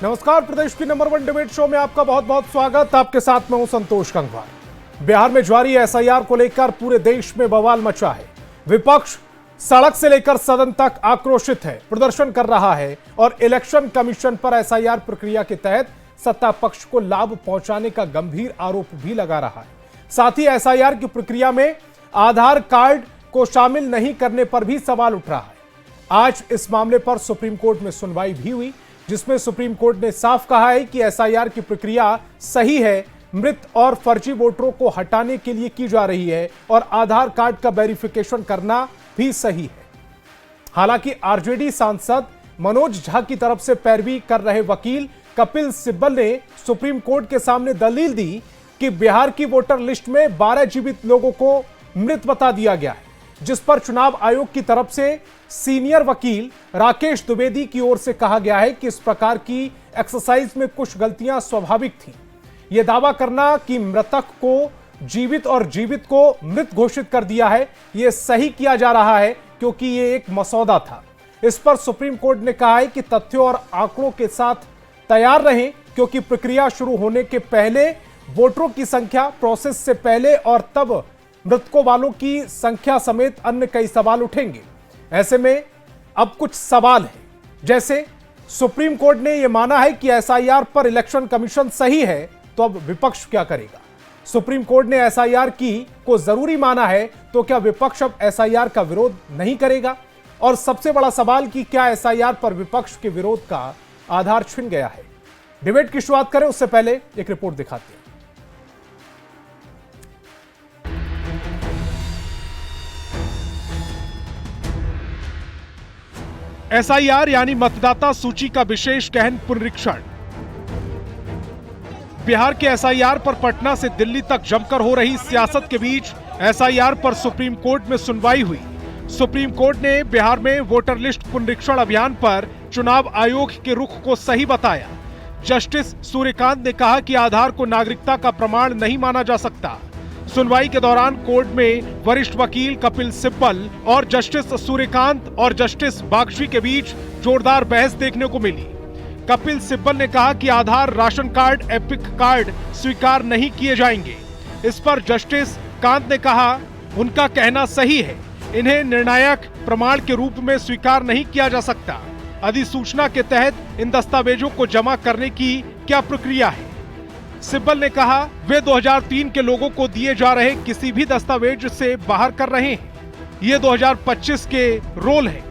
नमस्कार, प्रदेश की number 1 debate show में आपका बहुत बहुत स्वागत। आपके साथ मैं हूं संतोष गंगवार। बिहार में जारी एसआईआर को लेकर पूरे देश में बवाल मचा है। विपक्ष सड़क से लेकर सदन तक आक्रोशित है, प्रदर्शन कर रहा है और इलेक्शन कमीशन पर एसआईआर प्रक्रिया के तहत सत्ता पक्ष को लाभ पहुंचाने का गंभीर आरोप भी लगा रहा है। साथ ही एसआईआर की प्रक्रिया में आधार कार्ड को शामिल नहीं करने पर भी सवाल उठ रहा है। आज इस मामले पर सुप्रीम कोर्ट में सुनवाई भी हुई, जिसमें सुप्रीम कोर्ट ने साफ कहा है कि एसआईआर की प्रक्रिया सही है, मृत और फर्जी वोटरों को हटाने के लिए की जा रही है और आधार कार्ड का वेरिफिकेशन करना भी सही है। हालांकि आरजेडी सांसद मनोज झा की तरफ से पैरवी कर रहे वकील कपिल सिब्बल ने सुप्रीम कोर्ट के सामने दलील दी कि बिहार की वोटर लिस्ट में 12 जीवित लोगों को मृत बता दिया गया है, जिस पर चुनाव आयोग की तरफ से सीनियर वकील राकेश द्विवेदी की ओर से कहा गया है कि इस प्रकार की एक्सरसाइज में कुछ गलतियां स्वाभाविक थी। यह दावा करना कि मृतक को जीवित और जीवित को मृत घोषित कर दिया है, यह सही किया जा रहा है क्योंकि यह एक मसौदा था। इस पर सुप्रीम कोर्ट ने कहा है कि तथ्यों और आंकड़ों के साथ तैयार रहें, क्योंकि प्रक्रिया शुरू होने के पहले वोटरों की संख्या, प्रोसेस से पहले और तब मृतकों वालों की संख्या समेत अन्य कई सवाल उठेंगे। ऐसे में अब कुछ सवाल है, जैसे सुप्रीम कोर्ट ने यह माना है कि एसआईआर पर इलेक्शन कमीशन सही है, तो अब विपक्ष क्या करेगा? सुप्रीम कोर्ट ने एसआईआर को जरूरी माना है, तो क्या विपक्ष अब एसआईआर का विरोध नहीं करेगा? और सबसे बड़ा सवाल कि क्या एसआईआर पर विपक्ष के विरोध का आधार छिन गया है? डिबेट की शुरुआत करें उससे पहले एक रिपोर्ट दिखाते हैं। एसआईआर यानी मतदाता सूची का विशेष गहन पुनरीक्षण। बिहार के एसआईआर पर पटना से दिल्ली तक जमकर हो रही सियासत के बीच एसआईआर पर सुप्रीम कोर्ट में सुनवाई हुई। सुप्रीम कोर्ट ने बिहार में वोटर लिस्ट पुनरीक्षण अभियान पर चुनाव आयोग के रुख को सही बताया। जस्टिस सूर्यकांत ने कहा कि आधार को नागरिकता का प्रमाण नहीं माना जा सकता। सुनवाई के दौरान कोर्ट में वरिष्ठ वकील कपिल सिब्बल और जस्टिस सूर्यकांत और जस्टिस बागची के बीच जोरदार बहस देखने को मिली। कपिल सिब्बल ने कहा कि आधार, राशन कार्ड, एपिक कार्ड स्वीकार नहीं किए जाएंगे। इस पर जस्टिस कांत ने कहा उनका कहना सही है, इन्हें निर्णायक प्रमाण के रूप में स्वीकार नहीं किया जा सकता। अधिसूचना के तहत इन दस्तावेजों को जमा करने की क्या प्रक्रिया है? सिब्बल ने कहा वे 2003 के लोगों को दिए जा रहे किसी भी दस्तावेज से बाहर कर रहे हैं, ये 2025 के रोल है।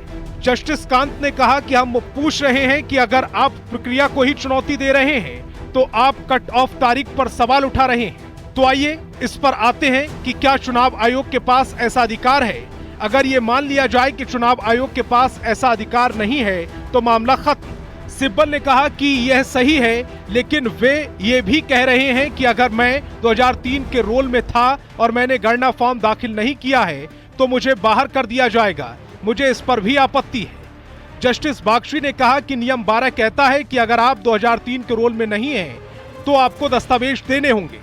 जस्टिस कांत ने कहा कि हम पूछ रहे हैं कि अगर आप प्रक्रिया को ही चुनौती दे रहे हैं तो आप कट ऑफ तारीख पर सवाल उठा रहे हैं। तो आइए इस पर आते हैं कि क्या चुनाव आयोग के पास ऐसा अधिकार है। अगर ये मान लिया जाए कि चुनाव आयोग के पास ऐसा अधिकार नहीं है तो मामला खत्म। सिब्बल ने कहा कि यह सही है, लेकिन वे ये भी कह रहे हैं कि अगर मैं 2003 के रोल में था और मैंने गणना फॉर्म दाखिल नहीं किया है तो मुझे बाहर कर दिया जाएगा। मुझे इस पर भी आपत्ति है। जस्टिस बागची ने कहा कि नियम 12 कहता है कि अगर आप 2003 के रोल में नहीं हैं तो आपको दस्तावेज देने होंगे।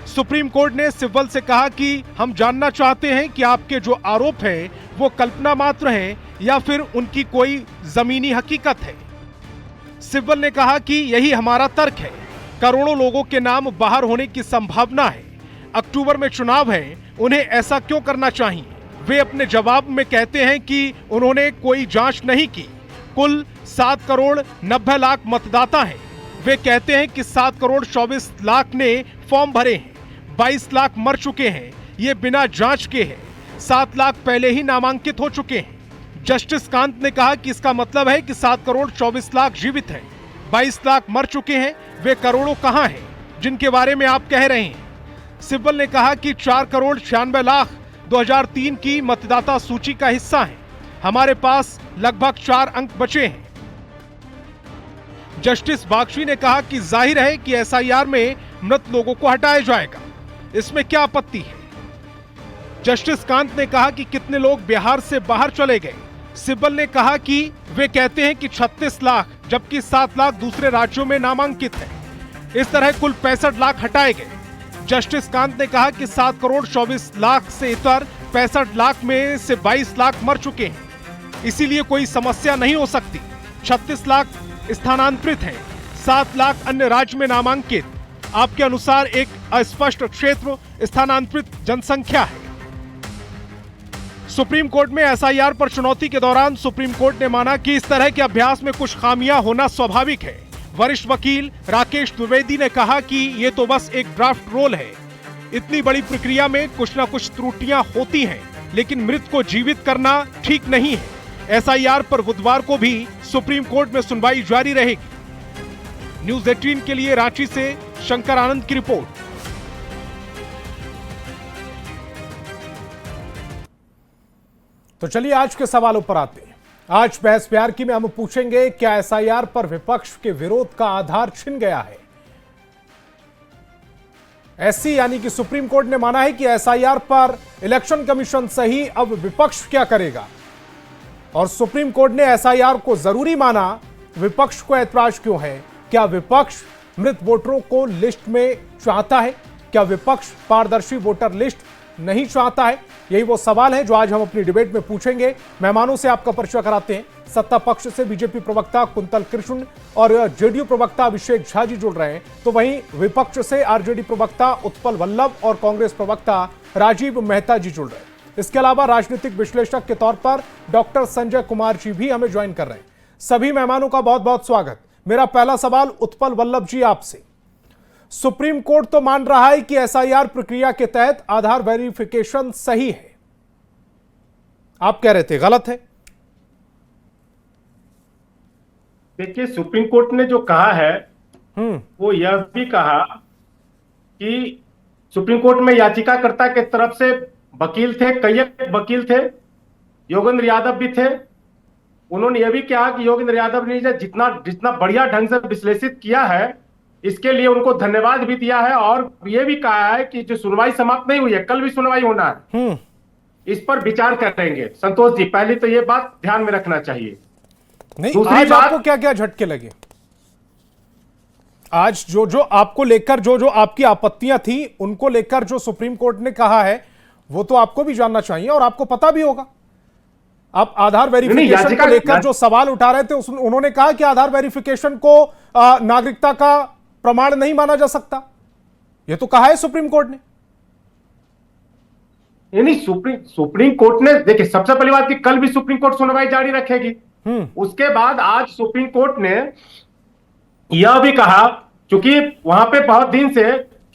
सुप्रीम कोर्ट ने सिब्बल से कहा कि हम जानना चाहते हैं कि आपके जो आरोप हैं वो कल्पना मात्र हैं या फिर उनकी कोई जमीनी हकीकत है। सिब्बल ने कहा कि यही हमारा तर्क है। करोड़ों लोगों के नाम बाहर होने की संभावना है। अक्टूबर में चुनाव है, उन्हें ऐसा क्यों करना चाहिए? वे अपने जवाब में कहते हैं कि उन्होंने कोई जांच नहीं की। कुल 7 करोड़ 90 लाख मतदाता हैं। वे कहते हैं कि 7 करोड़ 24 लाख ने फॉर्म भरे हैं, 22 लाख मर चुके हैं, ये बिना जांच के हैं। 7 लाख पहले ही नामांकित हो चुके हैं। जस्टिस कांत ने कहा कि इसका मतलब है कि 7 करोड़ 24 लाख जीवित हैं, 22 लाख मर चुके हैं। वे करोड़ों कहां हैं जिनके बारे में आप कह रहे हैं? सिब्बल ने कहा कि 4 करोड़ 96 लाख 2003 की मतदाता सूची का हिस्सा हैं। हमारे पास लगभग 4 अंक बचे हैं। जस्टिस बागची ने कहा कि जाहिर है कि एसआईआर में मृत लोगों को हटाया जाएगा, इसमें क्या आपत्ति है? जस्टिस कांत ने कहा कि कितने लोग बिहार से बाहर चले गए। सिब्बल ने कहा कि वे कहते हैं कि 36 लाख, जबकि 7 लाख दूसरे राज्यों में नामांकित हैं। इस तरह कुल 65 लाख हटाए गए। जस्टिस कांत ने कहा कि 7 करोड़ 24 लाख से इतर 65 लाख में से 22 लाख मर चुके हैं, इसीलिए कोई समस्या नहीं हो सकती। 36 लाख स्थानांतरित हैं, 7 लाख अन्य राज्य में नामांकित। आपके अनुसार एक अस्पष्ट क्षेत्र स्थानांतरित जनसंख्या है। सुप्रीम कोर्ट में एसआईआर पर चुनौती के दौरान सुप्रीम कोर्ट ने माना कि इस तरह के अभ्यास में कुछ खामियां होना स्वाभाविक है। वरिष्ठ वकील राकेश द्विवेदी ने कहा कि यह तो बस एक ड्राफ्ट रोल है। इतनी बड़ी प्रक्रिया में कुछ ना कुछ त्रुटियां होती हैं, लेकिन मृत को जीवित करना ठीक नहीं है। एसआईआर पर बुधवार को भी सुप्रीम कोर्ट में सुनवाई जारी रहेगी। न्यूज 18 के लिए रांची से शंकर आनंद की रिपोर्ट। तो चलिए आज के सवालों पर आते हैं। आज बहस प्यार की में हम पूछेंगे, क्या एसआईआर पर विपक्ष के विरोध का आधार छिन गया है? एससी यानी कि सुप्रीम कोर्ट ने माना है कि एसआईआर पर इलेक्शन कमीशन सही, अब विपक्ष क्या करेगा? और सुप्रीम कोर्ट ने एसआईआर को जरूरी माना, विपक्ष को ऐतराज क्यों है? क्या विपक्ष मृत वोटरों को लिस्ट में चाहता है? क्या विपक्ष पारदर्शी वोटर लिस्ट नहीं चाहता है? यही वो सवाल है जो आज हम अपनी डिबेट में पूछेंगे। मेहमानों से आपका परिचय कराते हैं। सत्ता पक्ष से बीजेपी प्रवक्ता कुंतल कृष्ण और जेडीयू प्रवक्ता अभिषेक झा जी जुड़ रहे हैं, तो वहीं विपक्ष से आरजेडी प्रवक्ता उत्पल वल्लभ और कांग्रेस प्रवक्ता राजीव मेहता जी जुड़ रहे हैं। इसके अलावा राजनीतिक विश्लेषक के तौर पर डॉक्टर संजय कुमार जी भी हमें ज्वाइन कर रहे हैं। सभी मेहमानों का बहुत बहुत स्वागत। मेरा पहला सवाल उत्पल वल्लभ जी आपसे। सुप्रीम कोर्ट तो मान रहा है कि एसआईआर प्रक्रिया के तहत आधार वेरिफिकेशन सही है, आप कह रहे थे गलत है। देखिए, सुप्रीम कोर्ट ने जो कहा है वो यह भी कहा कि सुप्रीम कोर्ट में याचिकाकर्ता के तरफ से वकील थे, कई वकील थे, योगेंद्र यादव भी थे। उन्होंने यह भी कहा कि योगेंद्र यादव ने जितना बढ़िया ढंग से विश्लेषित किया है, इसके लिए उनको धन्यवाद भी दिया है। और यह भी कहा है कि जो सुनवाई समाप्त नहीं हुई है, कल भी सुनवाई होना है, इस पर विचार करेंगे। संतोष जी, पहले तो यह बात ध्यान में रखना चाहिए। नहीं, आज आपको क्या क्या झटके लगे? आज जो आपको लेकर जो आपकी आपत्तियां थी, उनको लेकर जो सुप्रीम कोर्ट ने कहा है, वो तो आपको भी जानना चाहिए और आपको पता भी होगा। आप आधार वेरिफिकेशन को लेकर जो सवाल उठा रहे थे, उन्होंने कहा कि आधार वेरिफिकेशन को नागरिकता का प्रमाण नहीं माना जा सकता। यह तो कहा है सुप्रीम कोर्ट ने। नहीं, सुप्रीम कोर्ट ने, देखिए, सबसे पहली बात कि कल भी सुप्रीम कोर्ट सुनवाई जारी रखेगी। उसके बाद आज सुप्रीम कोर्ट ने यह भी कहा, क्योंकि वहां पे बहुत दिन से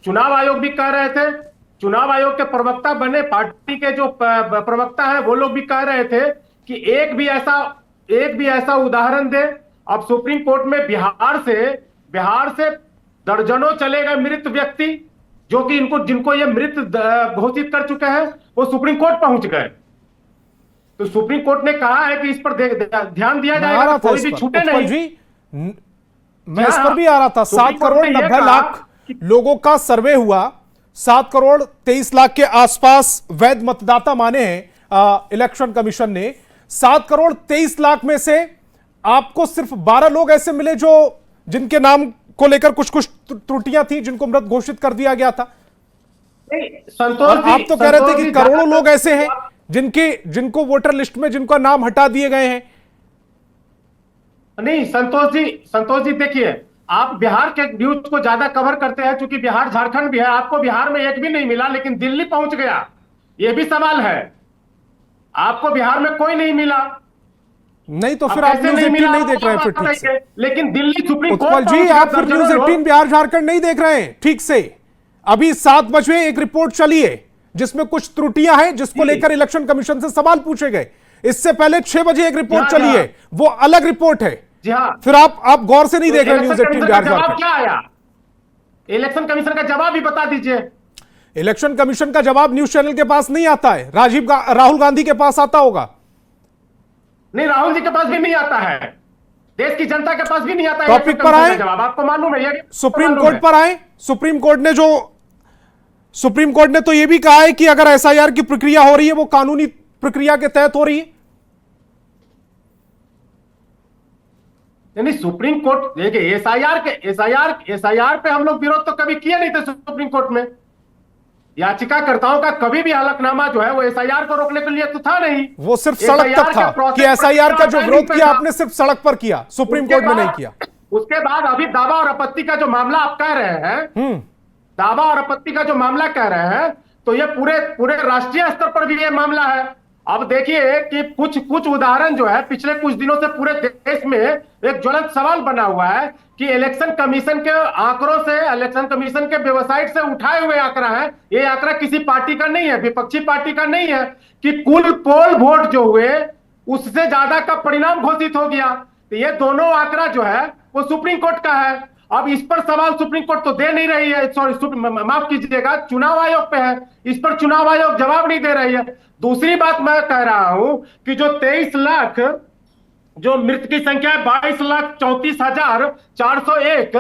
चुनाव आयोग भी कह रहे थे, चुनाव आयोग के प्रवक्ता बने पार्टी के जो प्रवक्ता है वो लोग भी कह रहे थे कि एक भी ऐसा उदाहरण दे। अब सुप्रीम कोर्ट में बिहार से दर्जनों चले गए मृत व्यक्ति, जो कि जिनको ये मृत घोषित कर चुके हैं, वो सुप्रीम कोर्ट पहुंच गए। तो सुप्रीम कोर्ट ने कहा है कि इस पर ध्यान दिया जाएगा, कोई भी छूटे नहीं जी। मैं इस पर भी आ रहा था। 7 करोड़ 90 लाख लोगों का सर्वे हुआ, 7 करोड़ 23 लाख के आसपास वैध मतदाता माने हैं इलेक्शन कमीशन ने। 7 करोड़ 23 लाख में से आपको सिर्फ 12 लोग ऐसे मिले जो जिनके नाम को लेकर कुछ त्रुटियां थी, जिनको मृत घोषित कर दिया गया था। और आप तो कह रहे थे कि करोड़ों लोग ऐसे हैं जिनको वोटर लिस्ट में जिनका नाम हटा दिए गए हैं। नहीं, संतोष जी देखिए, आप बिहार के न्यूज को ज्यादा कवर करते हैं, क्योंकि बिहार झारखंड भी है। आपको बिहार में एक भी नहीं मिला, लेकिन दिल्ली पहुंच गया, यह भी सवाल है। आपको बिहार में कोई नहीं मिला, नहीं तो फिर आप न्यूज 18 नहीं देख रहे हैं फिर ठीक से। लेकिन दिल्ली सुप्रीम उत्पल जी, आप फिर न्यूज 18 बिहार झारखंड नहीं देख रहे हैं ठीक से। अभी 7 बजे एक रिपोर्ट चली है जिसमें कुछ त्रुटियां हैं, जिसको लेकर इलेक्शन कमीशन से सवाल पूछे गए। इससे पहले 6 बजे एक रिपोर्ट चली है, वो अलग रिपोर्ट है। फिर आप गौर से नहीं देख रहे न्यूज 18 बिहार झारखंड। क्या आया इलेक्शन कमीशन का जवाब भी बता दीजिए। इलेक्शन कमीशन का जवाब न्यूज चैनल के पास नहीं आता है, राहुल गांधी के पास आता होगा। नहीं, राहुल जी के पास भी नहीं आता है, देश की जनता के पास भी नहीं आता है। टॉपिक पर आए, जवाब आपको मालूम है, सुप्रीम कोर्ट पर आए। सुप्रीम कोर्ट ने तो यह भी कहा है कि अगर एसआईआर की प्रक्रिया हो रही है, वो कानूनी प्रक्रिया के तहत हो रही है। नहीं, सुप्रीम कोर्ट देखिए, एसआईआर पे हम लोग विरोध तो कभी किए नहीं थे सुप्रीम कोर्ट में। याचिकाकर्ताओं का कभी भी हलफनामा जो है वो एसआईआर को रोकने के लिए तो था नहीं, वो सिर्फ सड़क तक था कि एसआईआर का जो विरोध किया आपने सिर्फ सड़क पर किया, सुप्रीम कोर्ट में नहीं किया। उसके बाद अभी दावा और आपत्ति का जो मामला आप कह रहे हैं, दावा और आपत्ति का जो मामला कह रहे हैं, तो ये पूरे पूरे राष्ट्रीय स्तर पर भी ये मामला है। अब देखिए कि कुछ कुछ उदाहरण जो है पिछले कुछ दिनों से पूरे देश में एक ज्वलंत सवाल बना हुआ है कि इलेक्शन कमीशन के आंकड़ों से, इलेक्शन कमीशन के वेबसाइट से उठाए हुए आंकड़ा है, ये आंकड़ा किसी पार्टी का नहीं है, विपक्षी पार्टी का नहीं है, कि कुल पोल वोट जो हुए उससे ज्यादा का परिणाम घोषित हो गया। तो ये दोनों आंकड़ा जो है वो सुप्रीम कोर्ट का है। अब इस पर सवाल सुप्रीम कोर्ट तो दे नहीं रही है, सॉरी माफ कीजिएगा, चुनाव आयोग पे है, इस पर चुनाव आयोग जवाब नहीं दे रही है। दूसरी बात मैं कह रहा हूं कि जो 23 लाख जो मृत की संख्या है 22,34,401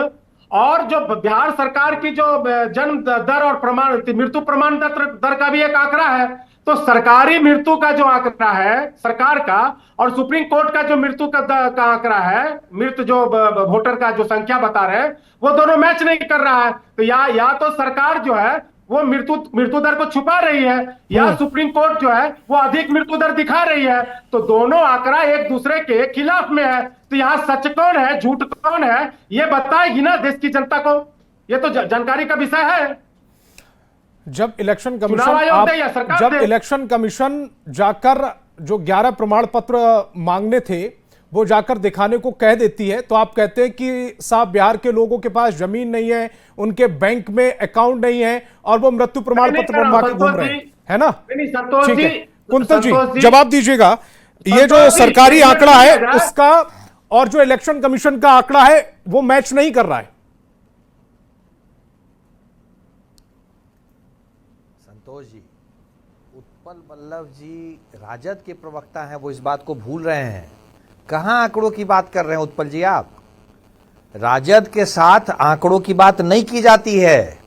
और जो बिहार सरकार की जो जन्म दर और प्रमाण मृत्यु प्रमाण दर का भी एक आंकड़ा है, तो सरकारी मृत्यु का जो आंकड़ा है सरकार का और सुप्रीम कोर्ट का जो मृत्यु का आंकड़ा है, मृत जो वोटर का जो संख्या बता रहे हैं, वो दोनों मैच नहीं कर रहा है। तो या तो सरकार जो है वो मृत्यु दर को छुपा रही है, या सुप्रीम कोर्ट जो है वो अधिक मृत्यु दर दिखा रही है। तो दोनों आंकड़ा एक दूसरे के खिलाफ में है। तो यहाँ सच कौन है, झूठ कौन है, ये बताएगी ना देश की जनता को। ये तो जानकारी का विषय है। जब इलेक्शन कमीशन जाकर जो 11 प्रमाण पत्र मांगने थे वो जाकर दिखाने को कह देती है, तो आप कहते हैं कि साहब बिहार के लोगों के पास जमीन नहीं है, उनके बैंक में अकाउंट नहीं है और वो मृत्यु प्रमाण पत्र बनवा के घूम रहे हैं, है ना? ठीक है कुंतल जी, जवाब दीजिएगा, ये जो सरकारी आंकड़ा है उसका और जो इलेक्शन कमीशन का आंकड़ा है वो मैच नहीं कर रहा है। संतोष जी, उत्पल बल्लभ जी राजद के प्रवक्ता हैं, वो इस बात को भूल रहे हैं। कहां आंकड़ों की बात कर रहे हैं उत्पल जी? आप राजद के साथ आंकड़ों की बात नहीं की जाती है,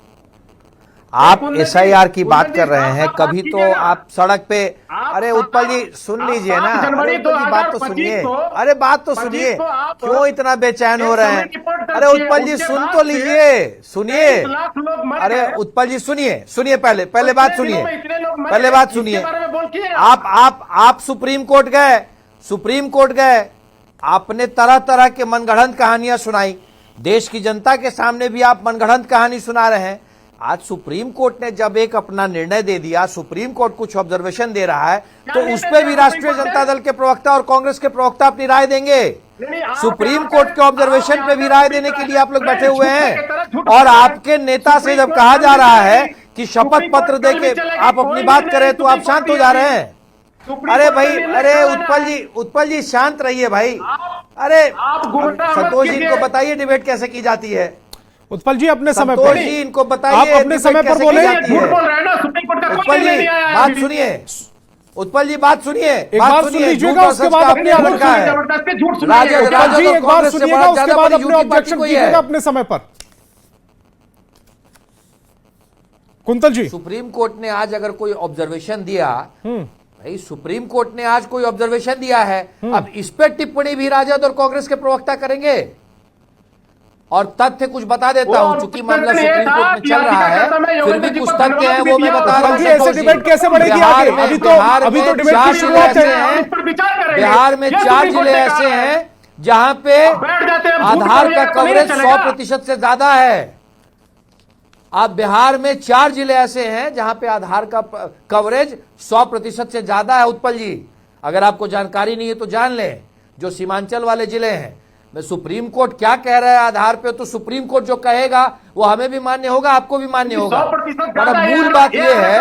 आप एसआईआर की बात कर रहे हैं। कभी तो आप सड़क पे, अरे उत्पल जी सुन लीजिए ना, अरे उत्पल जी बात तो सुनिए, अरे बात तो सुनिए, क्यों इतना बेचैन हो रहे हैं? अरे उत्पल जी सुन तो लीजिए, सुनिए, अरे उत्पल जी सुनिए, पहले बात सुनिए, पहले बात सुनिए। आप सुप्रीम कोर्ट गए, आपने तरह तरह के मनगढ़ंत कहानियां सुनाई, देश की जनता के सामने भी आप मनगढ़ंत कहानी सुना रहे हैं। आज सुप्रीम कोर्ट ने जब एक अपना निर्णय दे दिया, सुप्रीम कोर्ट कुछ ऑब्जर्वेशन दे रहा है, तो उस पर भी राष्ट्रीय जनता दल के प्रवक्ता और कांग्रेस के प्रवक्ता अपनी राय देंगे। सुप्रीम कोर्ट के ऑब्जर्वेशन पे भी राय देने के लिए आप लोग बैठे हुए हैं, और आपके नेता से जब कहा जा रहा है कि शपथ पत्र देके आप अपनी बात करें तो आप शांत हो जा रहे हैं। अरे भाई, अरे उत्पल जी शांत रहिए भाई। अरे संतोष जी इनको बताइए डिबेट कैसे की जाती है। उत्पल जी अपने समय पर, संतोष जी इनको बताइए आप अपने समय पर बोले। उत्पल जी बात सुनिए, उत्पल जी बात सुनिए, एक बात सुन लीजिएगा, उसके बाद अपने ऑब्जेक्शन कीजिएगा अपने समय पर। कुंतल जी, सुप्रीम कोर्ट ने आज अगर कोई ऑब्जर्वेशन दिया, भाई सुप्रीम कोर्ट ने आज कोई ऑब्जर्वेशन दिया है, अब इस पे टिप्पणी भी राजद और कांग्रेस के प्रवक्ता करेंगे। और तथ्य कुछ बता देता हूं, चूंकि मामला सुप्रीम कोर्ट में चल रहा है, फिर भी कुछ तथ्य हैं वो मैं बता रहा हूं। ऐसे डिबेट कैसे बढ़ेगी आगे? अभी तो डिबेट की शुरुआत है। बिहार में 4 जिले ऐसे हैं जहां पे आधार का कवरेज 100% से ज्यादा है। आप बिहार में 4 जिले ऐसे हैं जहां पे आधार का कवरेज 100% से ज्यादा है। उत्पल जी, अगर आपको जानकारी नहीं है तो जान लें, जो सीमांचल वाले जिले हैं, मैं सुप्रीम कोर्ट क्या कह रहा है आधार पे, तो सुप्रीम कोर्ट जो कहेगा वो हमें भी मान्य होगा, आपको भी मान्य होगा। पर मूल बात यह है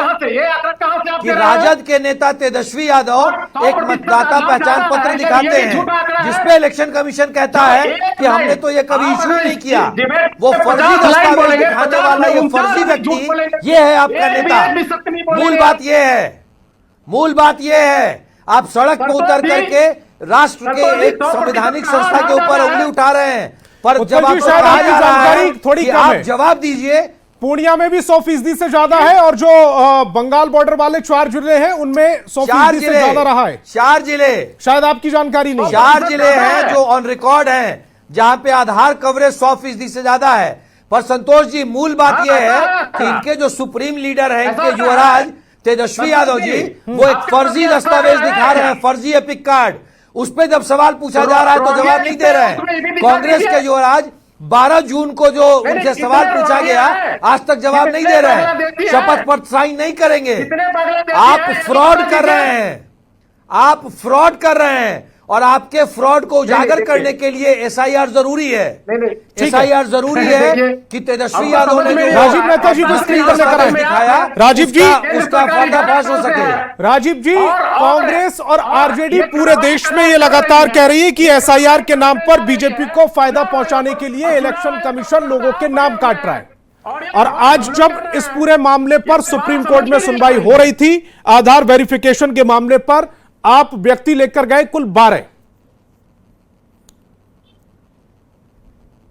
कि राजद के नेता तेजस्वी यादव एक मतदाता पहचान पत्र दिखाते हैं जिसपे इलेक्शन कमीशन कहता है कि हमने तो ये कभी इशू नहीं किया। वो फर्जी दस्तावेज दिखाने वाला ये फर्जी व्यक्ति ये है आपका नेता। मूल बात ये है, आप सड़क पर उतर करके राष्ट्र के एक संवैधानिक संस्था के ऊपर उंगली उठा रहे हैं, पर जब आपको कहा जा रहा है कि आप जवाब दीजिए। पूर्णिया में भी 100% से ज्यादा है, और जो बंगाल बॉर्डर वाले 4 जिले हैं उनमें 100% से ज्यादा रहा है। 4 जिले, शायद आपकी जानकारी नहीं। 4 जिले हैं जो ऑन रिकॉर्ड हैं जहां पे आधार कवरेज 100% से ज्यादा है। पर संतोष जी, मूल बात यह है कि इनके जो सुप्रीम लीडर है, इनके युवराज तेजस्वी यादव जी, वो एक फर्जी दस्तावेज दिखा रहे हैं, फर्जी एपिक कार्ड। उस पर जब सवाल पूछा जा रहा है तो जवाब नहीं दे रहे हैं। कांग्रेस के जो आज 12 जून को जो उनसे सवाल पूछा गया, आज तक जवाब नहीं दे रहे हैं, शपथ पत्र साइन नहीं करेंगे। आप फ्रॉड कर रहे हैं, आप फ्रॉड कर रहे हैं, और आपके फ्रॉड को उजागर करने के लिए एसआईआर जरूरी है। एसआईआर जरूरी है कि तेजस्वी यादव ने जो राजीव मेहता जी को स्क्रीन पर लेकर आए। दिखाया, राजीव जी, उसका पर्दाफाश हो सके। राजीव जी, कांग्रेस और आरजेडी पूरे देश में ये लगातार कह रही है कि एसआईआर के नाम पर बीजेपी को फायदा पहुंचाने के लिए इलेक्शन कमीशन लोगों के नाम काट रहा है। और आज जब इस पूरे मामले पर सुप्रीम कोर्ट में सुनवाई हो रही थी, आधार वेरिफिकेशन के मामले पर, आप व्यक्ति लेकर गए कुल 12।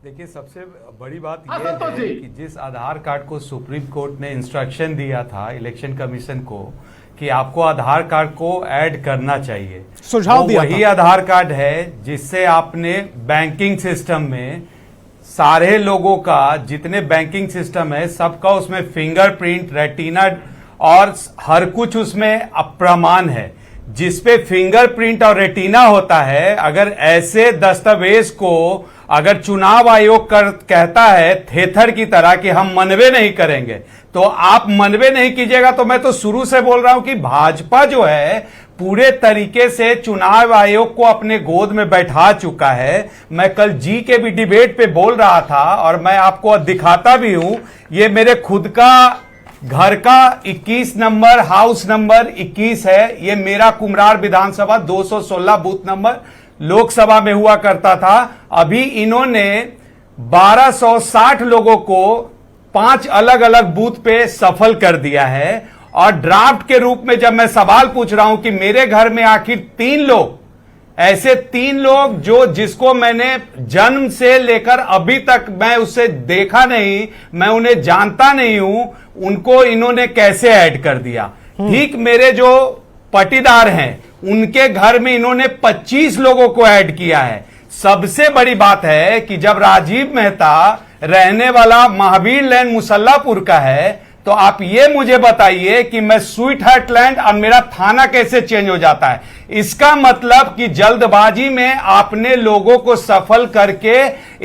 देखिए, सबसे बड़ी बात यह है कि जिस आधार कार्ड को सुप्रीम कोर्ट ने इंस्ट्रक्शन दिया था इलेक्शन कमीशन को कि आपको आधार कार्ड को ऐड करना चाहिए, सुझाव दिया वही आधार कार्ड है जिससे आपने बैंकिंग सिस्टम में सारे लोगों का, जितने बैंकिंग सिस्टम है सबका उसमें फिंगरप्रिंट, रेटिना और हर कुछ उसमें अप्रमाण है। जिसपे फिंगरप्रिंट और रेटिना होता है, अगर ऐसे दस्तावेज को अगर चुनाव आयोग कहता है थेथर की तरह कि हम मनवे नहीं करेंगे, तो आप मनवे नहीं कीजिएगा। तो मैं तो शुरू से बोल रहा हूं कि भाजपा जो है पूरे तरीके से चुनाव आयोग को अपने गोद में बैठा चुका है। मैं कल जी के भी डिबेट पे बोल रहा था और मैं आपको दिखाता भी हूं, ये मेरे खुद का घर का 21 नंबर, हाउस नंबर 21 है। ये मेरा कुम्हरार विधानसभा 216 बूथ नंबर लोकसभा में हुआ करता था। अभी इन्होंने 1260 लोगों को 5 अलग अलग बूथ पे सफल कर दिया है। और ड्राफ्ट के रूप में जब मैं सवाल पूछ रहा हूं कि मेरे घर में आखिर 3 लोग, ऐसे 3 लोग जिसको मैंने जन्म से लेकर अभी तक मैं उससे देखा नहीं, मैं उन्हें जानता नहीं हूं, उनको इन्होंने कैसे ऐड कर दिया। ठीक मेरे जो पटीदार हैं उनके घर में इन्होंने 25 लोगों को ऐड किया है। सबसे बड़ी बात है कि जब राजीव मेहता रहने वाला महावीर लैंड मुसल्लापुर का है, तो आप ये मुझे बताइए कि मैं स्वीट हार्ट लैंड और मेरा थाना कैसे चेंज हो जाता है। इसका मतलब कि जल्दबाजी में आपने लोगों को सफल करके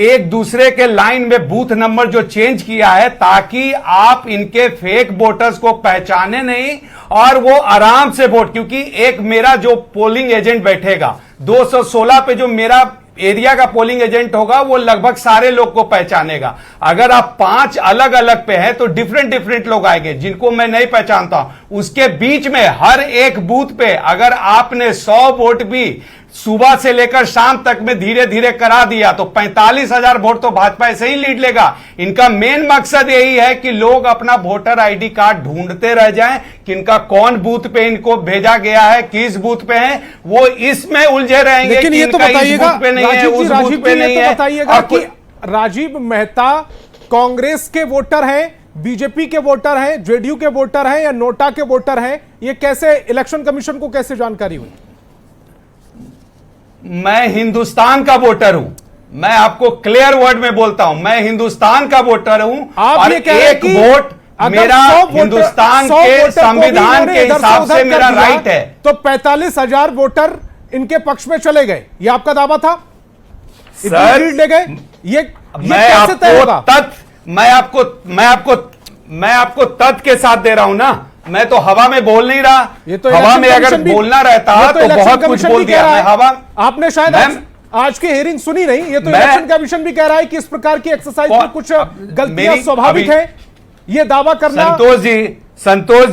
एक दूसरे के लाइन में बूथ नंबर जो चेंज किया है, ताकि आप इनके फेक वोटर्स को पहचाने नहीं और वो आराम से वोट, क्योंकि एक मेरा जो पोलिंग एजेंट बैठेगा 216 पे, जो मेरा एरिया का पोलिंग एजेंट होगा, वो लगभग सारे लोग को पहचानेगा। अगर आप 5 अलग अलग पे हैं तो डिफरेंट लोग आएंगे जिनको मैं नहीं पहचानता। उसके बीच में हर एक बूथ पे अगर आपने 100 वोट भी सुबह से लेकर शाम तक में धीरे धीरे करा दिया तो 45,000 वोट तो भाजपा ऐसे ही लीड लेगा। इनका मेन मकसद यही है कि लोग अपना वोटर आईडी कार्ड ढूंढते रह जाएं कि इनका कौन बूथ पे इनको भेजा गया है, किस बूथ पे है, वो इसमें उलझे रहेंगे। लेकिन ये तो बताइएगा कि राजीव मेहता कांग्रेस के वोटर हैं, बीजेपी के वोटर हैं, जेडीयू के वोटर हैं या नोटा के वोटर हैं, ये कैसे इलेक्शन कमीशन को कैसे जानकारी हुई? मैं हिंदुस्तान का वोटर हूं, मैं आपको क्लियर वर्ड में बोलता हूं, मैं हिंदुस्तान का वोटर हूं। और एक वोट मेरा हिंदुस्तान के संविधान के हिसाब से मेरा राइट है। तो 45,000 वोटर इनके पक्ष में चले गए, ये आपका दावा था? सर ले गए ये मैं आपको तथ्य के साथ दे रहा हूं ना, मैं तो हवा में बोल नहीं रहा। ये तो हवा में अगर बोलना रहता तो बहुत कुछ बोल दिया। मैं हवा, आपने शायद आज की हियरिंग सुनी नहीं। ये तो इलेक्शन कमीशन भी कह रहा है कि इस प्रकार की एक्सरसाइज में कुछ गलतियां स्वाभाविक है, ये दावा करना। संतोष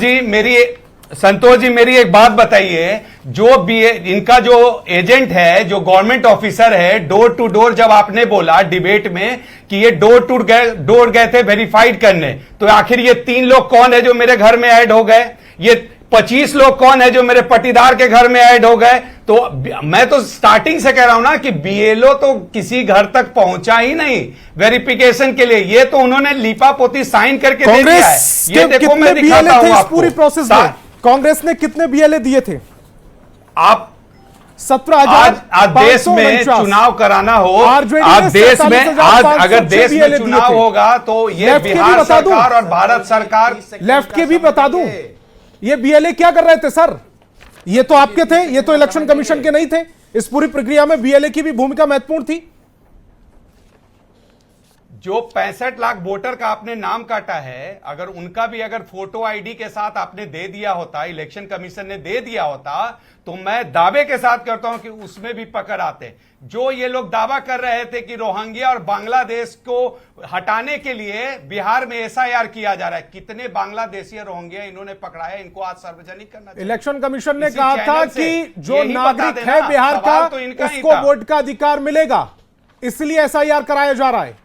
जी मेरी एक बात बताइए, इनका जो एजेंट है, जो गवर्नमेंट ऑफिसर है, डोर टू डोर, जब आपने बोला डिबेट में कि ये डोर टू डोर गए थे वेरीफाइड करने, तो आखिर ये 3 लोग कौन है जो मेरे घर में ऐड हो गए? ये 25 लोग कौन है जो मेरे पटीदार के घर में ऐड हो गए? तो मैं तो स्टार्टिंग से कह रहा हूं ना कि बीएलओ तो किसी घर तक पहुंचा ही नहीं वेरिफिकेशन के लिए। ये तो उन्होंने लीपापोती साइन करके दे दिया है। ये देखो मैं दिखाता हूं आपको पूरी प्रोसेस में कांग्रेस ने कितने बीएलए दिए थे? आप 17,000। आज देश में चुनाव कराना हो, आज देश में, आज अगर देश में चुनाव होगा तो ये बिहार सरकार और भारत सरकार, लेफ्ट के भी बता दूं, ये बीएलए क्या कर रहे थे सर? ये तो आपके थे, ये तो इलेक्शन कमीशन के नहीं थे। इस पूरी प्रक्रिया में बीएलए की भी भूमिका महत्वपूर्ण थी। जो 65 लाख वोटर का आपने नाम काटा है, अगर उनका भी अगर फोटो आईडी के साथ आपने दे दिया होता, इलेक्शन कमीशन ने दे दिया होता, तो मैं दावे के साथ करता हूं कि उसमें भी पकड़ आते। जो ये लोग दावा कर रहे थे कि रोहिंग्या और बांग्लादेश को हटाने के लिए बिहार में एसआईआर किया जा रहा है, कितने बांग्लादेशी रोहिंग्या इन्होंने पकड़ाया, इनको आज सार्वजनिक करना चाहिए। इलेक्शन कमीशन ने इसी कहा था चैनल से कि जो यही बता नागरिक देना, है बिहार का, सवाल तो इनका ही उसको था। वोट का अधिकार मिलेगा, इसलिए एसआईआर कराया जा रहा है।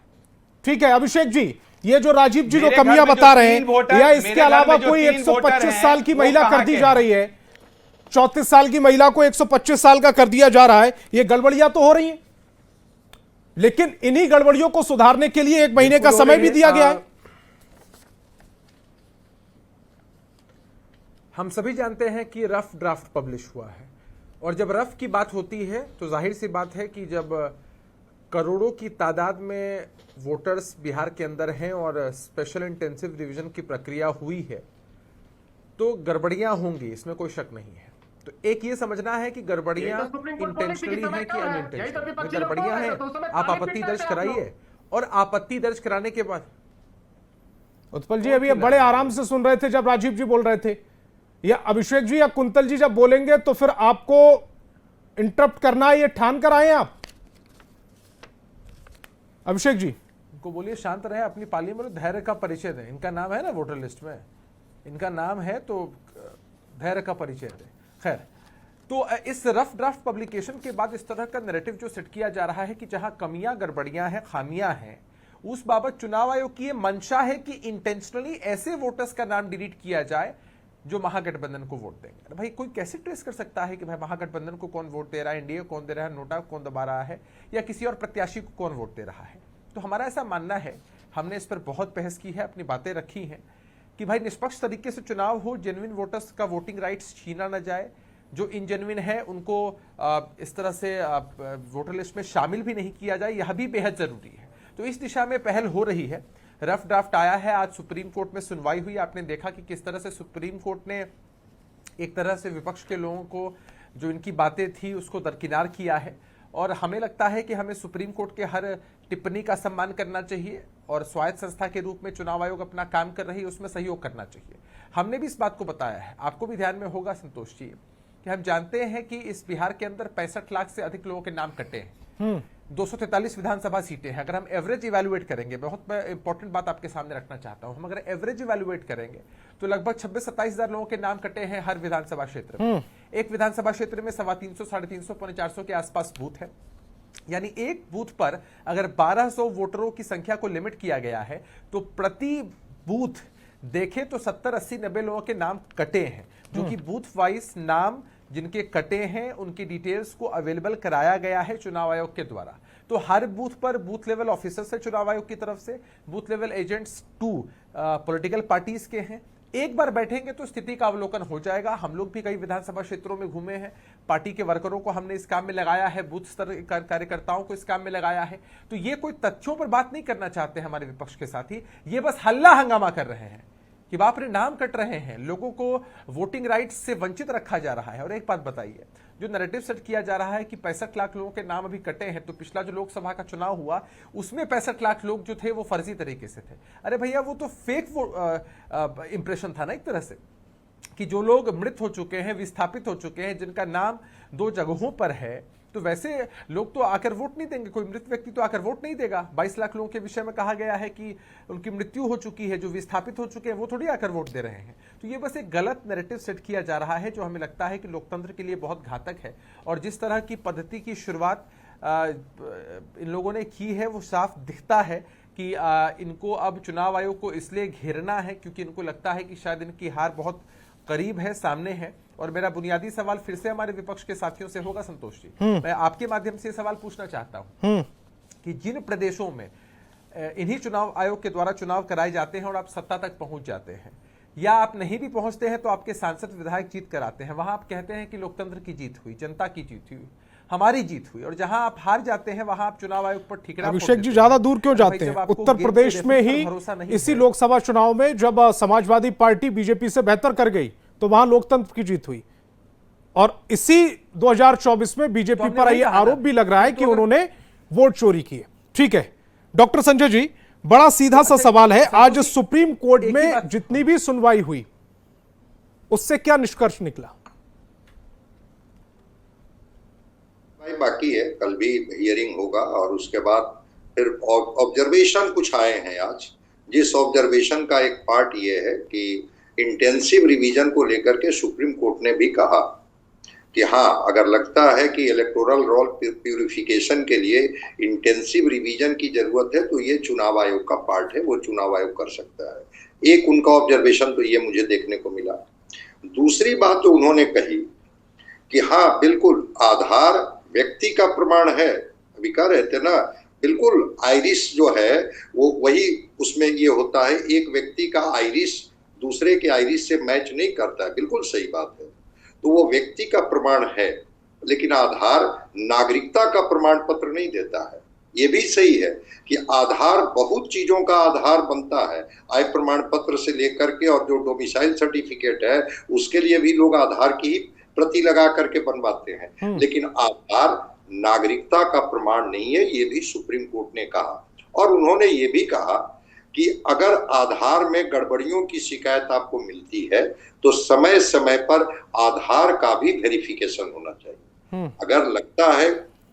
ठीक है अभिषेक जी, ये जो राजीव जी जो मेरे घर कमियां में बता जो रहे तीन वोटर- हैं, या इसके मेरे घर अलावा में जो कोई तीन वोटर 125 हैं, साल की वो महिला कहाँ कर दी के जा हैं? रही है, 34 साल की महिला को 125 साल का कर दिया जा रहा है। ये गड़बड़ियां तो हो रही हैं, लेकिन इन्हीं गड़बड़ियों को सुधारने के लिए 1 महीने का समय भी दिया गया है। हम सभी जानते हैं कि रफ ड्राफ्ट पब्लिश हुआ है, और जब रफ की बात होती है तो जाहिर सी बात है कि जब करोड़ों की तादाद में वोटर्स बिहार के अंदर हैं और स्पेशल इंटेंसिव रिवीजन की प्रक्रिया हुई है, तो गड़बड़ियां होंगी, इसमें कोई शक नहीं है। तो एक ये समझना है कि गड़बड़ियां यही तो सुप्रीम कोर्ट बोले थी कि इंटेंशनली समय हैं कि कम है। यही तो अनइंटेंशनली। विपक्षी लोग गड़बड़ियां बोल रहे हैं, थे, तो उस समय आप तारीफ आपत्ति भी दर्ज करते आप कराइए, और आपत्ति दर्ज कराने के बाद उत्पल जी अभी ये बड़े आराम से सुन रहे थे जब राजीव जी बोल रहे थे, या अभिषेक जी या कुंतल जी जब बोलेंगे तो फिर आपको इंटरप्ट करना है, ये ठान कर आए आप। अभिषेक जी इनको बोलिए शांत रहे, अपनी पाली में धैर्य का परिचय दें। इनका नाम है ना वोटर लिस्ट में, इनका नाम है, तो धैर्य का परिचय दें। खैर, तो इस रफ ड्राफ्ट पब्लिकेशन के बाद इस तरह का नैरेटिव जो सेट किया जा रहा है कि जहां कमियां, गड़बड़ियां हैं, खामियां हैं, उस बाबत चुनाव आयोग की यह मंशा है कि इंटेंशनली ऐसे वोटर्स का नाम डिलीट किया जाए जो महागठबंधन को वोट देंगे। अरे भाई, कोई कैसे ट्रेस कर सकता है कि भाई महागठबंधन को कौन वोट दे रहा है, एनडीए कौन दे रहा है, नोटा कौन दबा रहा है, या किसी और प्रत्याशी को कौन वोट दे रहा है। तो हमारा ऐसा मानना है, हमने इस पर बहुत बहस की है, अपनी बातें रखी हैं कि भाई निष्पक्ष तरीके से चुनाव हो, जेन्युइन वोटर्स का वोटिंग राइट्स छीना न जाए, जो इनजेन्युइन है उनको इस तरह से वोटर लिस्ट में शामिल भी नहीं किया जाए, यह भी बेहद जरूरी है। तो इस दिशा में पहल हो रही है। रफ ड्राफ्ट आया है, आज सुप्रीम कोर्ट में सुनवाई हुई। आपने देखा कि किस तरह से सुप्रीम कोर्ट ने एक तरह से विपक्ष के लोगों को जो इनकी बातें थी उसको दरकिनार किया है, और हमें लगता है कि हमें सुप्रीम कोर्ट के हर टिप्पणी का सम्मान करना चाहिए, और स्वायत्त संस्था के रूप में चुनाव आयोग अपना काम कर रही है, उसमें सहयोग करना चाहिए। हमने भी इस बात को बताया है, आपको भी ध्यान में होगा संतोष जी, कि हम जानते हैं कि इस बिहार के अंदर 65 लाख से अधिक लोगों के नाम कटे हैं, 243 विधानसभा सीटें हैं। अगर हम एवरेज इवैल्यूएट करेंगे, बहुत मैं इंपॉर्टेंट बात आपके सामने रखना चाहता हूं, हम अगर एवरेज इवैल्यूएट करेंगे तो लगभग 26-27 हजार लोगों के नाम कटे हैं हर विधानसभा क्षेत्र में। एक विधानसभा क्षेत्र में 350, 350, 450 के आसपास बूथ है, यानी एक बूथ पर अगर 1200 वोटरों की संख्या को लिमिट किया गया है, तो प्रति बूथ देखें तो 70, 80, 90 लोगों के नाम कटे हैं, जो कि बूथ वाइज नाम जिनके कटे हैं उनकी डिटेल्स को अवेलेबल कराया गया है चुनाव आयोग के द्वारा। तो हर बूथ पर बूथ लेवल ऑफिसर्स है चुनाव आयोग की तरफ से, booth level agents 2 political parties के हैं। एक बार बैठेंगे तो स्थिति का अवलोकन हो जाएगा। हम लोग भी कई विधानसभा क्षेत्रों में घूमे हैं, पार्टी के वर्करों को हमने इस काम में लगाया है, बूथ स्तर कार्यकर्ताओं को इस काम में लगाया है। तो ये कोई तथ्यों पर बात नहीं करना चाहते हमारे विपक्ष के साथी, ये बस हल्ला हंगामा कर रहे हैं कि बाप रे नाम कट रहे हैं, लोगों को वोटिंग राइट्स से वंचित रखा जा रहा है। और एक बात बताइए, जो नैरेटिव सेट किया जा रहा है कि 65 लाख लोगों के नाम अभी कटे हैं, तो पिछला जो लोकसभा का चुनाव हुआ उसमें 65 लाख लोग जो थे वो फर्जी तरीके से थे। अरे भैया, वो तो फेक इंप्रेशन था ना एक तरह से, कि जो लोग मृत हो चुके हैं, विस्थापित हो चुके हैं, जिनका नाम 2 जगहों पर है, तो वैसे लोग तो आकर वोट नहीं देंगे, कोई मृत व्यक्ति तो आकर वोट नहीं देगा। 22 लाख लोगों के विषय में कहा गया है कि उनकी मृत्यु हो चुकी है, जो विस्थापित हो चुके हैं वो थोड़ी आकर वोट दे रहे हैं। तो ये बस एक गलत नैरेटिव सेट किया जा रहा है, जो हमें लगता है कि लोकतंत्र के लिए बहुत घातक है। और जिस तरह की पद्धति की शुरुआत इन लोगों ने की है, वो साफ दिखता है कि इनको अब चुनाव आयोग को इसलिए घेरना है क्योंकि इनको लगता है कि शायद इनकी हार बहुत करीब है, सामने है। और मेरा बुनियादी सवाल फिर से हमारे विपक्ष के साथियों से होगा संतोष जी, मैं आपके माध्यम से सवाल पूछना चाहता हूं कि जिन प्रदेशों में इन्हीं चुनाव आयोग के द्वारा चुनाव कराए जाते हैं और आप सत्ता तक पहुंच जाते हैं, या आप नहीं भी पहुंचते हैं तो आपके सांसद विधायक जीत कराते हैं, वहां आप कहते हैं कि लोकतंत्र की जीत हुई, जनता की जीत हुई, हमारी जीत हुई। और जहां आप हार जाते हैं वहां आप चुनाव आयोग पर ठिकरा। अभिषेक जी ज्यादा दूर क्यों जाते हैं? उत्तर प्रदेश में ही इसी लोकसभा चुनाव में जब समाजवादी पार्टी बीजेपी से बेहतर कर गई तो वहां लोकतंत्र की जीत हुई। और इसी 2024 में बीजेपी पर यह आरोप भी लग रहा है कि उन्होंने वोट चोरी किए। ठीक है डॉक्टर संजय जी, बड़ा सीधा सा सवाल है, आज सुप्रीम कोर्ट में जितनी भी सुनवाई हुई उससे क्या निष्कर्ष निकला? बाकी है, कल भी हियरिंग होगा और उसके बाद फिर ऑब्जर्वेशन कुछ आए हैं आज। जिस ऑब्जर्वेशन का एक पार्ट ये है कि इंटेंसिव रिवीजन को लेकर के सुप्रीम कोर्ट ने भी कहा कि हाँ, अगर लगता है कि इलेक्टोरल रोल प्यूरिफिकेशन के लिए इंटेंसिव रिवीजन की जरूरत है तो ये चुनाव आयोग का पार्ट है, वो चुनाव आयोग कर सकता है। एक उनका ऑब्जर्वेशन तो ये मुझे देखने को मिला। दूसरी बात जो उन्होंने कही कि हाँ बिल्कुल आधार व्यक्ति का प्रमाण है, अभी कह रहे थे ना, बिल्कुल आइरिस जो है वो वही उसमें ये होता है, एक व्यक्ति का आइरिस दूसरे के आइरिस से मैच नहीं करता है, बिल्कुल सही बात है। तो वो व्यक्ति का प्रमाण है, लेकिन आधार नागरिकता का प्रमाण पत्र नहीं देता है। ये भी सही है कि आधार बहुत चीजों का आधार बनता है, आय प्रमाण पत्र से लेकर के और जो डोमिसाइल सर्टिफिकेट है उसके लिए भी लोग आधार की ही प्रति लगा करके बनवाते हैं, लेकिन आधार नागरिकता का प्रमाण नहीं है, ये भी सुप्रीम कोर्ट ने कहा। और उन्होंने ये भी कहा कि अगर आधार में गड़बड़ियों की शिकायत आपको मिलती है तो समय समय पर आधार का भी वेरिफिकेशन होना चाहिए। अगर लगता है,